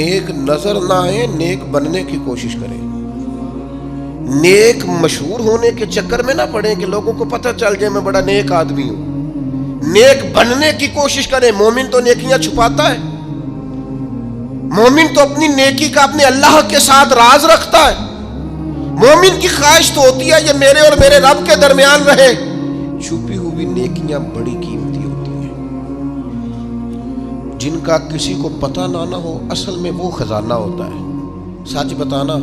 نیک نظر نہ آئے، نیک بننے کی کوشش کریں، نیک مشہور ہونے کے چکر میں نہ پڑیں کہ لوگوں کو پتہ چل جائے میں بڑا نیک آدمی ہوں، نیک بننے کی کوشش کریں۔ مومن تو نیکیاں چھپاتا ہے، مومن تو اپنی نیکی کا اپنے اللہ کے ساتھ راز رکھتا ہے، مومن کی خواہش تو ہوتی ہے یہ میرے اور میرے رب کے درمیان رہے۔ چھپی ہوئی نیکیاں بڑی قیمتی ہوتی ہیں، جن کا کسی کو پتہ نہ ہو، اصل میں وہ خزانہ ہوتا ہے۔ سچ بتانا،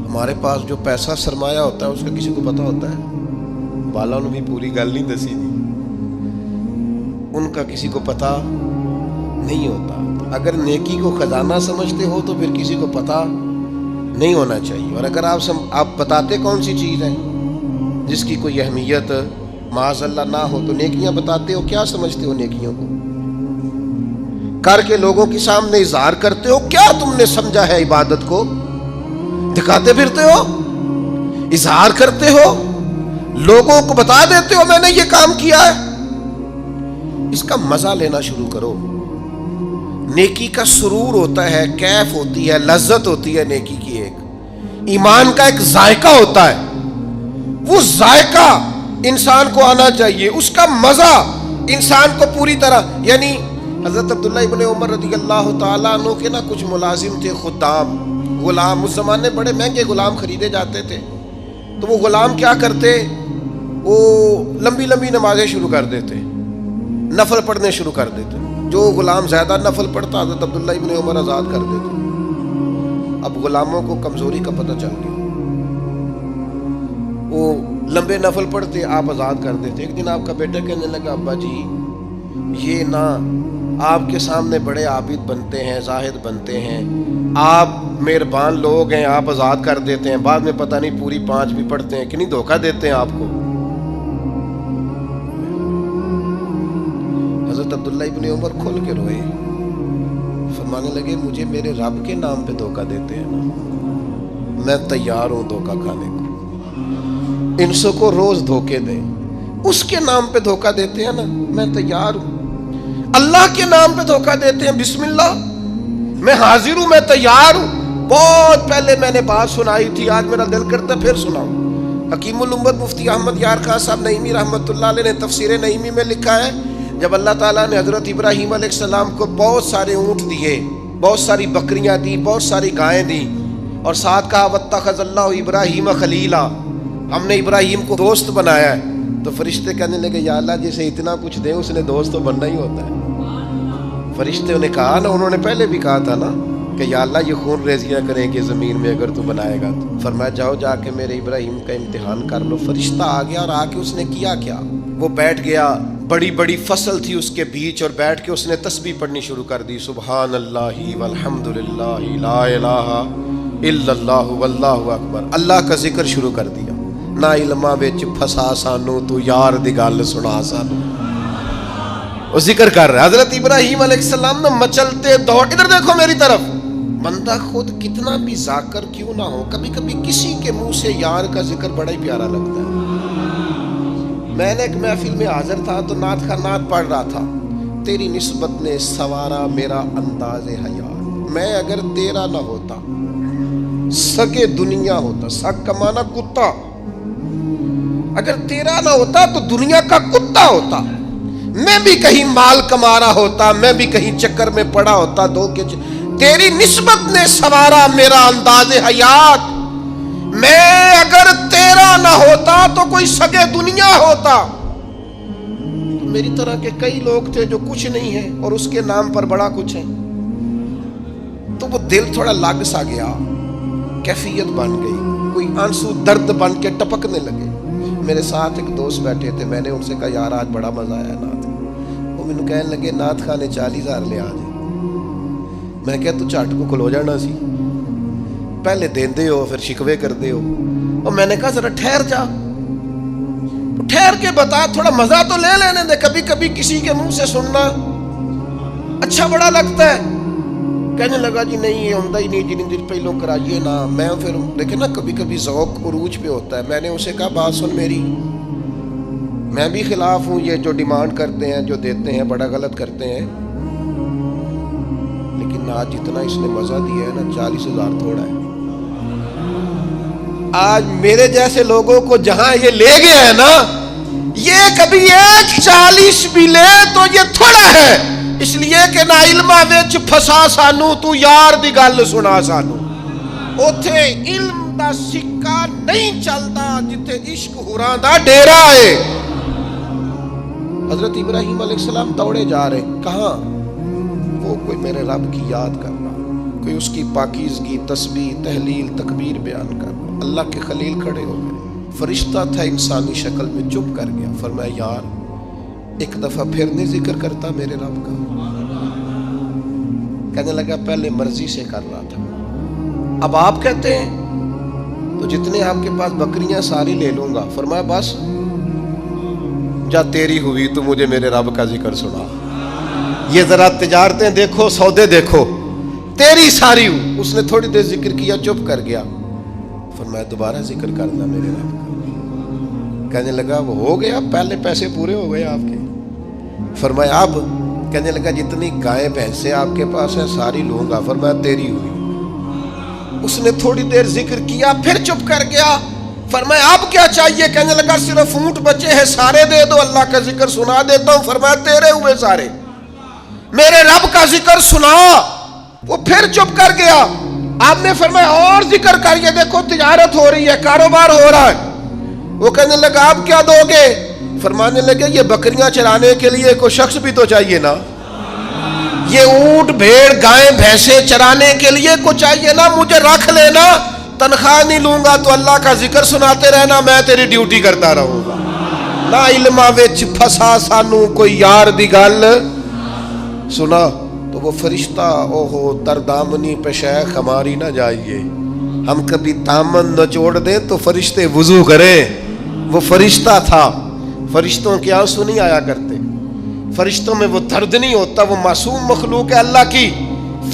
ہمارے پاس جو پیسہ سرمایہ ہوتا ہے اس کا کسی کو پتہ ہوتا ہے؟ بالا نے بھی پوری گل نہیں دسی دی، ان کا کسی کو پتہ نہیں ہوتا۔ اگر نیکی کو خزانہ سمجھتے ہو تو پھر کسی کو پتہ نہیں ہونا چاہیے، اور اگر آپ بتاتے کون سی چیز ہے جس کی کوئی اہمیت معاذ اللہ نہ ہو تو نیکیاں بتاتے ہو، کیا سمجھتے ہو نیکیوں کو؟ کر کے لوگوں کے سامنے اظہار کرتے ہو، کیا تم نے سمجھا ہے عبادت کو؟ دکھاتے پھرتے ہو، اظہار کرتے ہو، لوگوں کو بتا دیتے ہو میں نے یہ کام کیا ہے۔ اس کا مزہ لینا شروع کرو۔ نیکی کا سرور ہوتا ہے، کیف ہوتی ہے، لذت ہوتی ہے نیکی کی، ایک ایمان کا ایک ذائقہ ہوتا ہے، وہ ذائقہ انسان کو آنا چاہیے، اس کا مزہ انسان کو پوری طرح، یعنی حضرت عبداللہ ابن عمر رضی اللہ تعالیٰ عنہ کے نا کچھ ملازم تھے، خدام، غلام، اس زمانے بڑے مہنگے غلام خریدے جاتے تھے، تو وہ غلام کیا کرتے، وہ لمبی لمبی نمازیں شروع کر دیتے، نفل پڑھنے شروع کر دیتے، جو غلام زیادہ نفل پڑھتا حضرت عبداللہ ابن عمر آزاد کر دیتے۔ اب غلاموں کو کمزوری کا پتہ چل گیا، وہ لمبے نفل پڑھتے، آپ آزاد کر دیتے۔ ایک دن آپ کا بیٹا کہنے لگا ابا جی یہ نا آپ کے سامنے بڑے عابد بنتے ہیں، زاہد بنتے ہیں، آپ مہربان لوگ ہیں، آپ آزاد کر دیتے ہیں، بعد میں پتہ نہیں پوری 5 بھی پڑھتے ہیں کہ نہیں، دھوکہ دیتے ہیں آپ کو۔ حضرت عبداللہ ابن عمر کھل کے روئے، فرمانے لگے مجھے میرے رب کے نام پہ دھوکہ دیتے ہیں نا، میں تیار ہوں دھوکہ کھانے کو، ان سو کو روز دھوکے دیں، اس کے نام پہ دھوکہ دیتے ہیں نا، میں تیار ہوں۔ اللہ کے نام پہ دھوکہ دیتے ہیں، بسم اللہ، میں حاضر ہوں، میں تیار ہوں۔ بہت پہلے میں نے بات سنائی تھی، آج میرا دل کرتا پھر سناؤں۔ حکیم الامت مفتی احمد یار خان صاحب نعیمی رحمۃ اللہ علیہ نے تفسیر نعیمی میں لکھا ہے، جب اللہ تعالیٰ نے حضرت ابراہیم علیہ السلام کو بہت سارے اونٹ دیے، بہت ساری بکریاں دی، بہت ساری گائیں دی، اور ساتھ کہا واتخذ اللہ ابراہیم خلیلا، ہم نے ابراہیم کو دوست بنایا ہے، تو فرشتے کہنے لگے یا اللہ جسے اتنا کچھ دیں اس نے دوست تو بننا ہی ہوتا ہے۔ فرشتے نے کہا نا، انہوں نے پہلے بھی کہا تھا نا کہ یا اللہ یہ خون ریزیاں کریں گے زمین میں اگر تو بنائے گا تو۔ فرمایا جاؤ جا کے میرے ابراہیم کا امتحان کر لو۔ فرشتہ آ گیا، اور آ کے اس نے کیا وہ بیٹھ گیا، بڑی بڑی فصل تھی اس کے بیچ، اور بیٹھ کے اس نے تسبیح پڑھنی شروع کر دی، سبحان اللہ والحمد للہ لا الہ الا اللہ واللہ اکبر، اللہ کا ذکر شروع کر دیا۔ نہ علمہ وچ پھسا سانو تو یار دی گل سنا سانو، وہ ذکر کر رہا ہے۔ حضرت ابراہیم علیہ السلام نے مچلتے دوڑ، ادھر دیکھو میری طرف، بندہ خود کتنا بھی ذاکر کیوں نہ ہو، کبھی کبھی کسی کے منہ سے یار کا ذکر بڑا ہی پیارا لگتا ہے۔ میں نے ایک محفل میں حاضر تھا تو نعت کا نعت پڑھ رہا تھا، تیری نسبت نے سوارا میرا انداز حیات، میں اگر تیرا نہ ہوتا سگے دنیا ہوتا، سگ کا معنی کتا، اگر تیرا نہ ہوتا تو دنیا کا کتا ہوتا، میں بھی کہیں مال کما رہا ہوتا، میں بھی کہیں چکر میں پڑا ہوتا، تیری نسبت نے سوارا میرا انداز حیات، میں اگر تیرا نہ ہوتا تو کوئی سگے دنیا ہوتا۔ تو میری طرح کے کئی لوگ تھے جو کچھ نہیں ہیں اور اس کے نام پر بڑا کچھ ہے، تو وہ دل تھوڑا لگ سا گیا، کیفیت بن گئی، کوئی آنسو درد بن کے ٹپکنے لگے۔ میرے ساتھ ایک دوست بیٹھے تھے، میں نے ان سے کہا یار آج بڑا مزہ آیا نعت، وہ مجھے کہنے لگے نعت خانے 40,000 لے آج۔ میں کہا تو جھٹ کو کھلو جانا سی، پہلے دیندے ہو پھر شکوے کرتے ہو، اور میں نے کہا ذرا ٹھہر جا، ٹھہر کے بتا، تھوڑا مزہ تو لے لینے دے، کبھی کبھی کسی کے منہ سے سننا اچھا بڑا لگتا ہے۔ کہنے لگا جی نہیں یہ ہوتا ہی نہیں، جن دن پہلو کرائیے نا۔ میں پھر دیکھیں نا کبھی کبھی ذوق عروج پہ ہوتا ہے، میں نے اسے کہا بات سن میری، میں بھی خلاف ہوں، یہ جو ڈیمانڈ کرتے ہیں جو دیتے ہیں بڑا غلط کرتے ہیں، لیکن آج جتنا اس نے مزہ دیا ہے نا 40,000 تھوڑا ہے. آج میرے جیسے لوگوں کو جہاں یہ لے گیا ہے نا, یہ کبھی 1:40 بھی لے تو یہ تھوڑا ہے, اس لیے کہ نہ علماں وچ پھسا سانو, تو یار دی گل سنا سانو. اوتھے علم دا سکہ نہیں چلدا جتھے عشق ہوراں دا ڈیرا ہے. حضرت ابراہیم علیہ السلام دوڑے جا رہے, کہاں؟ وہ کوئی میرے رب کی یاد کر رہا, کوئی اس کی پاکیزگی, تسبیح, تحلیل, تکبیر بیان کر رہا. اللہ کے خلیل کھڑے ہو گئے, فرشتہ تھا انسانی شکل میں, چپ کر گیا. فرمایا یار ایک دفعہ پھر نہیں ذکر کرتا میرے رب کا؟ کہنے لگا پہلے مرضی سے کر رہا تھا, اب آپ کہتے ہیں تو جتنے آپ کے پاس بکریاں ساری لے لوں گا. فرمایا بس جا تیری ہوئی تو مجھے میرے رب کا ذکر سنا. یہ ذرا تجارتیں دیکھو, سودے دیکھو, تیری ساری ہوں. اس نے تھوڑی دیر ذکر کیا, چپ کر گیا. فرمایا دوبارہ ذکر کرنا میرے رب کا. کہنے لگا وہ ہو گیا, پہلے پیسے پورے ہو گئے آپ کے. فرمایا اب؟ کہنے لگا جتنی گائے بھینسیں آپ کے پاس ہیں ساری لوں گا. فرمایا تیری ہوئی. اس نے تھوڑی دیر ذکر کیا, پھر چپ کر گیا. فرمایا اب کیا چاہیے؟ کہنے لگا صرف اونٹ بچے ہیں سارے دے دو, اللہ کا ذکر سنا دیتا ہوں. فرمایا تیرے ہوئے سارے, میرے رب کا ذکر سنا. وہ پھر چپ کر گیا. آپ نے فرمایا اور ذکر کر, یہ دیکھو تجارت ہو رہی ہے, کاروبار ہو رہا ہے. وہ کہنے لگا آپ کیا دو گے؟ فرمانے لگے یہ بکریاں چرانے کے لیے کوئی شخص بھی تو چاہیے نا, یہ اونٹ بھیڑ گائیں بھینسیں چرانے کے لیے کوئی چاہیے نا, مجھے رکھ لینا, تنخواہ نہیں لوں گا تو اللہ کا ذکر سناتے رہنا, میں تیری ڈیوٹی کرتا رہوں گا. نہ علماں وچ پھسا سانو کوئی یار دی گل سنا. تو وہ فرشتہ اوہو تردامنی پہ شیخ ہماری نہ جائیے, ہم کبھی دامن نہ چھوڑ دیں تو فرشتے وضو کریں. وہ فرشتہ تھا, فرشتوں کے آنسو نہیں آیا کرتے, فرشتوں میں وہ درد نہیں ہوتا, وہ معصوم مخلوق ہے اللہ کی.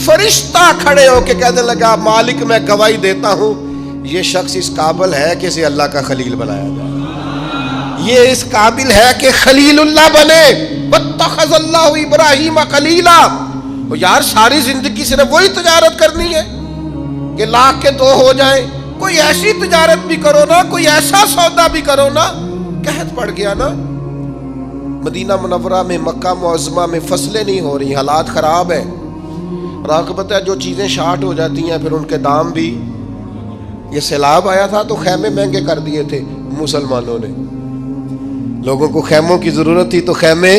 فرشتہ کھڑے ہو کے کہنے لگا مالک میں گواہی دیتا ہوں یہ شخص اس قابل ہے کہ اسے اللہ کا خلیل بنایا جائے, یہ اس قابل ہے کہ خلیل اللہ بنے. واتخذ اللہ ابراہیم خلیلا. یار ساری زندگی صرف وہی تجارت کرنی ہے کہ لاکھ کے 2 ہو جائیں؟ کوئی ایسی تجارت بھی کرو نا, کوئی ایسا سودا بھی کرو نا. قحط پڑ گیا نا مدینہ منورہ میں, مکہ معظمہ میں فصلیں نہیں ہو رہی, حالات خراب ہیں. اور آپ کو پتہ ہے جو چیزیں شارٹ ہو جاتی ہیں پھر ان کے دام بھی. یہ سیلاب آیا تھا تو خیمے مہنگے کر دیے تھے مسلمانوں نے, لوگوں کو خیموں کی ضرورت تھی تو خیمے.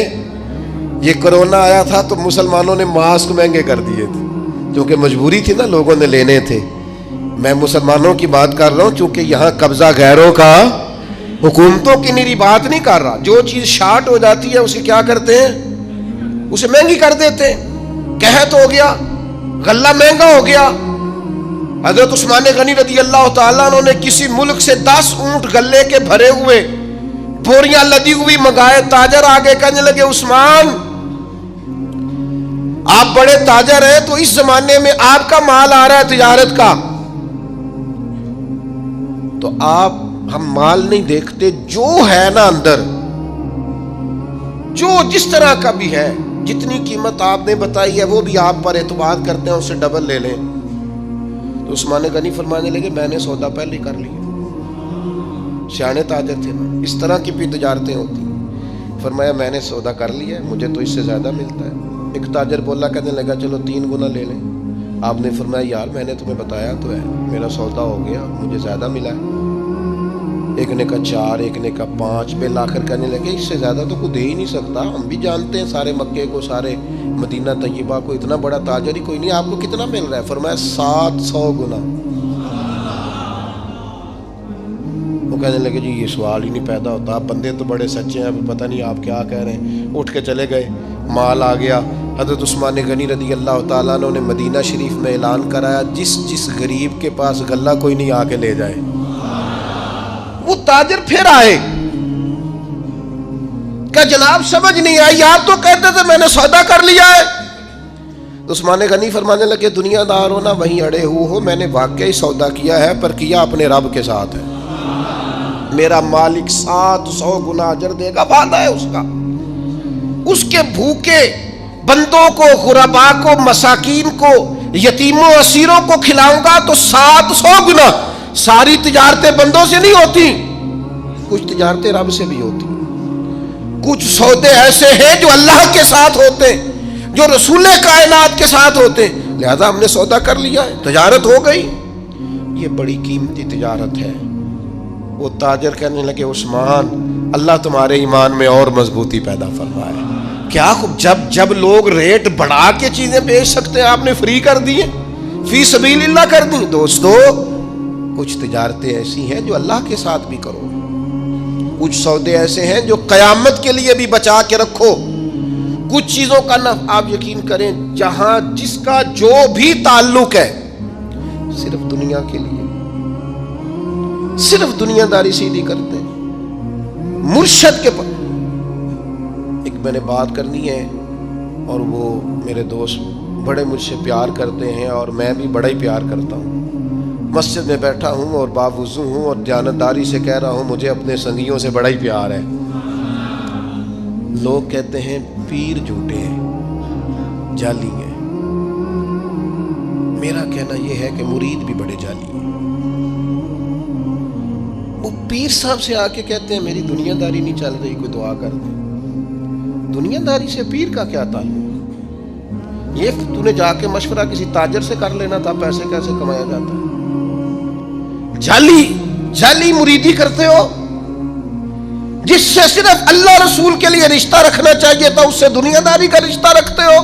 یہ کرونا آیا تھا تو مسلمانوں نے ماسک مہنگے کر دیے تھے, کیونکہ مجبوری تھی نا, لوگوں نے لینے تھے. میں مسلمانوں کی بات کر رہا ہوں چونکہ یہاں قبضہ غیروں کا, حکومتوں کی میری بات نہیں کر رہا. جو چیز شارٹ ہو جاتی ہے اسے کیا کرتے ہیں, اسے مہنگی کر دیتے ہیں. قحط ہو گیا, غلہ مہنگا ہو گیا. حضرت عثمان غنی رضی اللہ تعالیٰ عنہ نے کسی ملک سے 10 اونٹ غلے کے بھرے ہوئے بوریاں لدی ہوئی منگائے. تاجر آگے کہنے لگے عثمان آپ بڑے تاجر ہیں تو اس زمانے میں آپ کا مال آ رہا ہے تجارت کا, تو آپ, ہم مال نہیں دیکھتے, جو ہے نا اندر, جو جس طرح کا بھی ہے, جتنی قیمت آپ نے بتائی ہے وہ بھی آپ پر اعتماد کرتے ہیں, اس سے ڈبل لے لیں. تو عثمان غنی فرمانے لگے میں نے سودا پہلے کر لیا. سیانے تاجر تھے نا, اس طرح کی بھی تجارتیں ہوتی. فرمایا میں نے سودا کر لیا ہے, مجھے تو اس سے زیادہ ملتا ہے. ایک تاجر بولا, کہنے لگا چلو 3 گنا لے لیں. آپ نے فرمایا یار میں نے تمہیں بتایا تو ہے, میرا سودا ہو گیا, مجھے زیادہ ملا ہے. ایک نے کہا 4, ایک نے کہا 5. پہ لا کر کہنے لگے اس سے زیادہ تو کوئی دے ہی نہیں سکتا, ہم بھی جانتے ہیں سارے مکے کو, سارے مدینہ طیبہ کو, اتنا بڑا تاجر ہی کوئی نہیں, آپ کو کتنا مل رہا ہے؟ فرمایا 700 گنا. وہ کہنے لگے جی یہ سوال ہی نہیں پیدا ہوتا, آپ بندے تو بڑے سچے ہیں, پتہ نہیں آپ کیا کہہ رہے ہیں. اٹھ کے چلے گئے, مال آ گیا. حضرت عثمان غنی رضی اللہ تعالیٰ عنہ نے مدینہ شریف میں اعلان کرایا جس غریب کے پاس غلہ کوئی نہیں آ کے لے جائے. وہ تاجر پھر آئے کہ جناب سمجھ نہیں آئی, آپ تو کہتے تھے میں نے سودا کر لیا ہے. تو عثمان غنی فرمانے لگے دنیا دار ہو نا وہیں اڑے ہو, میں نے واقعی سودا کیا ہے پر کیا اپنے رب کے ساتھ ہے. میرا مالک 700 گنا اجر دے گا, وعدہ ہے اس کا. اس کے بھوکے بندوں کو، غربا کو، مساکین کو، یتیموں اسیروں کو کھلاؤں گا تو 700 گنا۔ ساری تجارتیں بندوں سے نہیں ہوتی، کچھ تجارتیں رب سے بھی ہوتی، کچھ سودے ایسے ہیں جو اللہ کے ساتھ ہوتے ہیں، جو رسول کائنات کے ساتھ ہوتے ہیں، لہذا ہم نے سودا کر لیا ہے، تجارت ہو گئی۔ یہ بڑی قیمتی تجارت ہے۔ وہ تاجر کہنے لگے عثمان اللہ تمہارے ایمان میں اور مضبوطی پیدا فرمائے۔ کیا جب لوگ ریٹ بڑھا کے چیزیں بیچ سکتے ہیں آپ نے فری کر دیے، فی سبیل اللہ کر دی۔ دوستو کچھ تجارتیں ایسی ہیں جو اللہ کے ساتھ بھی کرو، کچھ سودے ایسے ہیں جو قیامت کے لیے بھی بچا کے رکھو۔ کچھ چیزوں کا آپ یقین کریں جہاں جس کا جو بھی تعلق ہے صرف دنیا کے لیے، صرف دنیا داری سیدھی کرتے ہیں۔ مرشد کے پاس ایک میں نے بات کرنی ہے، اور وہ میرے دوست بڑے مجھ سے پیار کرتے ہیں اور میں بھی بڑا ہی پیار کرتا ہوں۔ مسجد میں بیٹھا ہوں اور باوضو ہوں اور دیانتداری سے کہہ رہا ہوں مجھے اپنے سنگیوں سے بڑا ہی پیار ہے۔ لوگ کہتے ہیں پیر جھوٹے ہیں، جعلی ہیں۔ میرا کہنا یہ ہے کہ مرید بھی بڑے جعلی ہیں۔ وہ پیر صاحب سے آ کے کہتے ہیں میری دنیا داری نہیں چل رہی، کوئی دعا کر دے۔ دنیا داری سے پیر کا کیا تعلق؟ یہ تو نے جا کے مشورہ کسی تاجر سے کر لینا تھا، پیسے کیسے کمایا جاتا ہے۔ جعلی مریدی کرتے ہو، جس سے صرف اللہ رسول کے لیے رشتہ رکھنا چاہیے تھا اس سے دنیا داری کا رشتہ رکھتے ہو،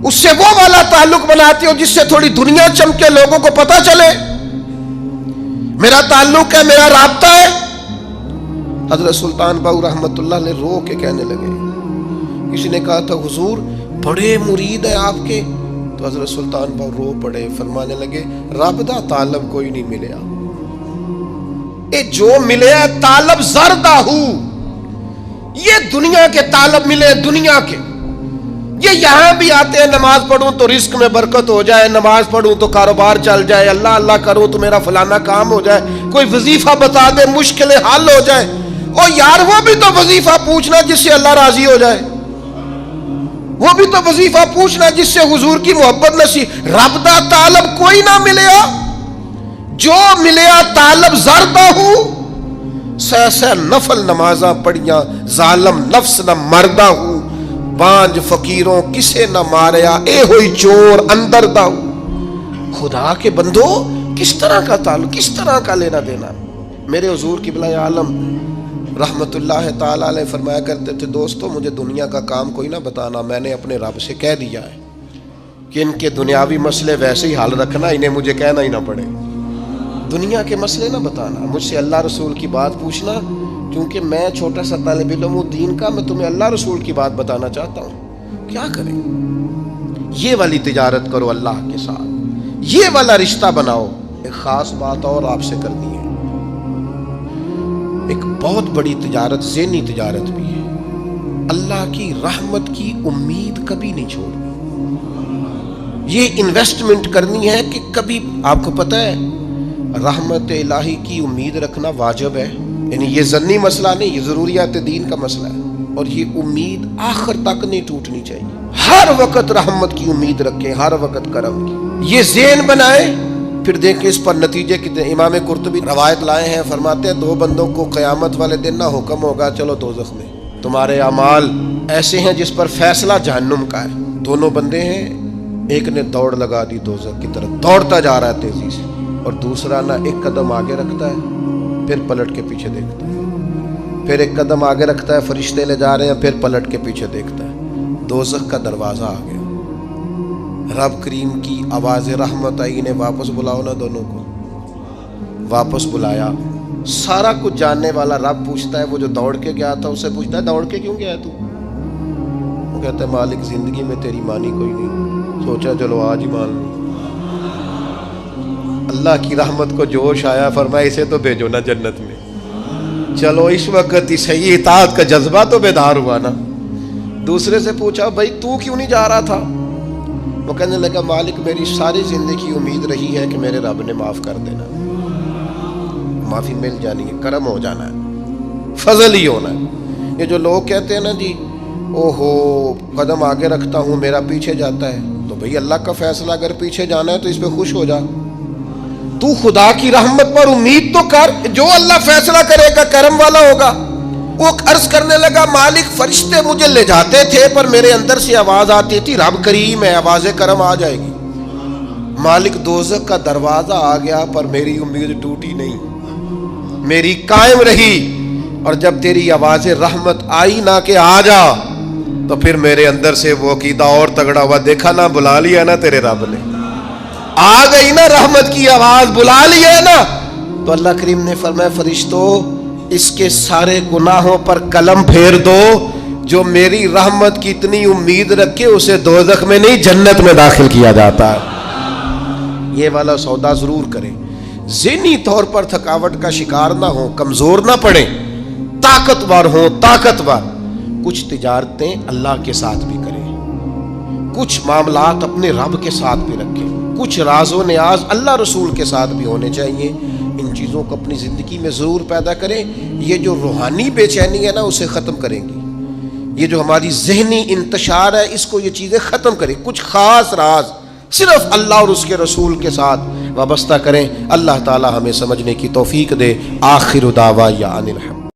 اس سے وہ والا تعلق بناتے ہو جس سے تھوڑی دنیا چمکے، لوگوں کو پتا چلے میرا تعلق ہے، میرا رابطہ ہے۔ حضرت سلطان باؤ رحمت اللہ نے رو کے کہنے لگے، کسی نے کہا تھا حضور بڑے مرید ہیں آپ کے، تو حضرت سلطان باؤ رو پڑے، فرمانے لگے رب دا طالب کوئی نہیں ملیا، اے جو ملے طالب زردہ ہو، یہ دنیا کے طالب ملے، دنیا کے۔ یہ یہاں بھی آتے ہیں نماز پڑھوں تو رزق میں برکت ہو جائے، نماز پڑھوں تو کاروبار چل جائے، اللہ اللہ کروں تو میرا فلانا کام ہو جائے، کوئی وظیفہ بتا دے مشکلیں حل ہو جائے۔ او یار وہ بھی تو وظیفہ پوچھنا جس سے اللہ راضی ہو جائے، وہ بھی تو وظیفہ پوچھنا جس سے حضور کی محبت نصیب۔ رب دا طالب کوئی نہ ملیا، جو ملیا طالب زردہ ہو، سہ سہ نفل نمازاں پڑھیاں، ظالم نفس نہ مردہ ہو، بانج فقیروں کسے نہ ماریا، اے ہوئی چور اندر دا ہو۔ خدا کے بندو کس طرح کا تعلق، کس طرح کا لینا دینا۔ میرے حضور قبلہ عالم رحمت اللہ تعالی علیہ فرمایا کرتے تھے دوستو مجھے دنیا کا کام کوئی نہ بتانا، میں نے اپنے رب سے کہہ دیا ہے کہ ان کے دنیاوی مسئلے ویسے ہی حل رکھنا، انہیں مجھے کہنا ہی نہ پڑے، دنیا کے مسئلے نہ بتانا، مجھ سے اللہ رسول کی بات پوچھنا، کیونکہ میں چھوٹا سا طالب علم ہوں دین کا، میں تمہیں اللہ رسول کی بات بتانا چاہتا ہوں۔ کیا کریں؟ یہ والی تجارت کرو اللہ کے ساتھ، یہ والا رشتہ بناؤ۔ ایک خاص بات اور آپ سے کرنی ہے، ایک بہت بڑی تجارت ذہنی تجارت بھی ہے، اللہ کی رحمت کی امید کبھی نہیں چھوڑنی۔ یہ انویسٹمنٹ کرنی ہے کہ کبھی، آپ کو پتہ ہے رحمت الہی کی امید رکھنا واجب ہے، یعنی یہ ضمنی مسئلہ نہیں، یہ ضروریات دین کا مسئلہ ہے، اور یہ امید آخر تک نہیں ٹوٹنی چاہیے۔ ہر وقت رحمت کی امید رکھیں، ہر وقت کرم کی، یہ ذہن بنائیں، پھر دیکھیں اس پر نتیجے کتنے۔ امام قرطبی روایت لائے ہیں، فرماتے ہیں دو بندوں کو قیامت والے دن نہ حکم ہوگا چلو دوزخ میں، تمہارے اعمال ایسے ہیں جس پر فیصلہ جہنم کا ہے۔ دونوں بندے ہیں، ایک نے دوڑ لگا دی دوزخ کی طرف، دوڑتا جا رہا ہے تیزی سے، اور دوسرا نہ ایک قدم آگے رکھتا ہے پھر پلٹ کے پیچھے دیکھتا ہے، پھر ایک قدم آگے رکھتا ہے، فرشتے لے جا رہے ہیں، پھر پلٹ کے پیچھے دیکھتا ہے۔ دوزخ کا دروازہ آ گیا، رب کریم کی آواز رحمت آئی، انہیں واپس بلاؤ نا، دونوں کو واپس بلایا۔ سارا کچھ جاننے والا رب پوچھتا ہے وہ جو دوڑ کے گیا تھا، اسے پوچھتا ہے دوڑ کے کیوں گیا تو؟ وہ کہتا ہے مالک زندگی میں تیری مانی کوئی نہیں، سوچا چلو آج ہی مان لوں۔ اللہ کی رحمت کو جوش آیا، فرمایا اسے تو بھیجو نا جنت میں۔ چلو اس وقت ہی صحیح اطاعت کا جذبہ تو بیدار ہوا نا۔ دوسرے سے پوچھا بھائی تو کیوں نہیں جا رہا تھا؟ وہ کہنے لگا مالک میری ساری زندگی امید رہی ہے کہ میرے رب نے معاف کر دینا، معافی مل جانی ہے، کرم ہو جانا ہے، فضل ہی ہونا ہے۔ یہ جو لوگ کہتے ہیں نا جی اوہو قدم آگے رکھتا ہوں میرا پیچھے جاتا ہے، تو بھئی اللہ کا فیصلہ اگر پیچھے جانا ہے تو اس پہ خوش ہو جا، تو خدا کی رحمت پر امید تو کر، جو اللہ فیصلہ کرے گا کرم والا ہوگا۔ وہ عرض کرنے لگا مالک فرشتے مجھے لے جاتے تھے پر میرے اندر سے آواز آتی تھی رب کریم ہے، آواز کرم آ جائے گی۔ مالک دوزخ کا دروازہ آ گیا پر میری امید ٹوٹی نہیں، میری قائم رہی، اور جب تیری آواز رحمت آئی نہ کہ آ جا، تو پھر میرے اندر سے وہ عقیدہ اور تگڑا ہوا، دیکھا نا بلا لیا نا تیرے رب نے، آ گئی نا رحمت کی آواز، بلا لیا نا۔ تو اللہ کریم نے فرمایا فرشتوں اس کے سارے گناہوں پر قلم پھیر دو، جو میری رحمت کی اتنی امید رکھے اسے دوزخ میں نہیں جنت میں داخل کیا جاتا ہے۔ یہ والا سودا ضرور کریں، ذہنی طور پر تھکاوٹ کا شکار نہ ہو، کمزور نہ پڑیں، طاقتور ہوں، طاقتور۔ کچھ تجارتیں اللہ کے ساتھ بھی کریں، کچھ معاملات اپنے رب کے ساتھ بھی رکھیں، کچھ راز و نیاز اللہ رسول کے ساتھ بھی ہونے چاہیے۔ ان چیزوں کو اپنی زندگی میں ضرور پیدا کریں، یہ جو روحانی بے چینی ہے نا اسے ختم کریں گی، یہ جو ہماری ذہنی انتشار ہے اس کو یہ چیزیں ختم کریں۔ کچھ خاص راز صرف اللہ اور اس کے رسول کے ساتھ وابستہ کریں۔ اللہ تعالی ہمیں سمجھنے کی توفیق دے۔ آخر دعوانا ان الحمد